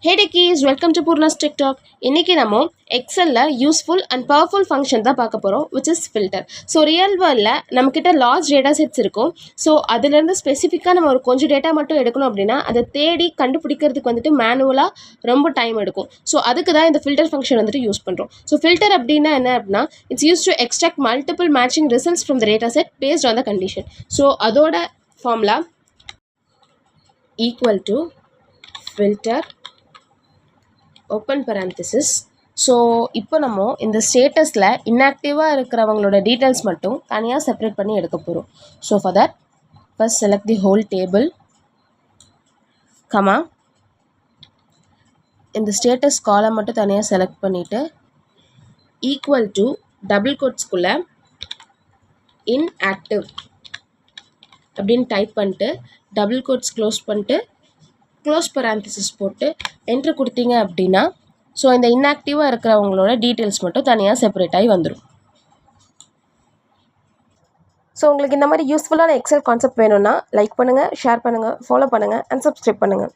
Hey Dickies, welcome to Purna's TikTok. இன்னைக்கு நம்ம எக்ஸல்ல useful and powerful function தான் பார்க்க போகிறோம் which is filter. So real வேர்ல்டில் நம்மக்கிட்ட லார்ஜ் டேட்டா செட்ஸ் இருக்கும். ஸோ அதுலேருந்து ஸ்பெசிஃபிக்காக நம்ம ஒரு கொஞ்சம் டேட்டா மட்டும் எடுக்கணும் அப்படின்னா அதை தேடி கண்டுபிடிக்கிறதுக்கு வந்துட்டு மேனுவலாக ரொம்ப டைம் எடுக்கும். ஸோ அதுக்கு தான் இந்த ஃபில்டர் ஃபங்க்ஷன் வந்துட்டு யூஸ் பண்ணுறோம். ஸோ ஃபில்டர் அப்படின்னா என்ன அப்படின்னா it's use to extract multiple matching results from the data set based on the condition. So அதோட formula equal to filter open parenthesis. So இப்போ நம்ம இந்த ஸ்டேட்டஸில் இன்ஆக்டிவாக இருக்கிறவங்களோட டீட்டெயில்ஸ் மட்டும் தனியாக செப்பரேட் பண்ணி எடுக்க போகிறோம். So for that first select the whole table comma இந்த ஸ்டேட்டஸ் காலம் மட்டும் தனியாக செலக்ட் பண்ணிவிட்டு ஈக்குவல் டு டபுள் கோட்ஸ்குள்ளே இன்ஆக்டிவ் அப்படின்னு டைப் பண்ணிட்டு டபுள் கோட்ஸ் க்ளோஸ் பண்ணிட்டு க்ளோஸ் parenthesis போட்டு என்ட்ரு கொடுத்தீங்க அப்படின்னா ஸோ இந்த இன்ஆக்டிவாக இருக்கிறவங்களோட டீட்டெயில்ஸ் மட்டும் தனியாக செப்பரேட் ஆகி வந்துடும். ஸோ உங்களுக்கு இந்த மாதிரி யூஸ்ஃபுல்லான எக்ஸல் கான்செப்ட் வேணும்னா லைக் பண்ணுங்கள், ஷேர் பண்ணுங்கள், ஃபாலோ பண்ணுங்கள் அண்ட் சப்ஸ்கிரைப் பண்ணுங்கள்.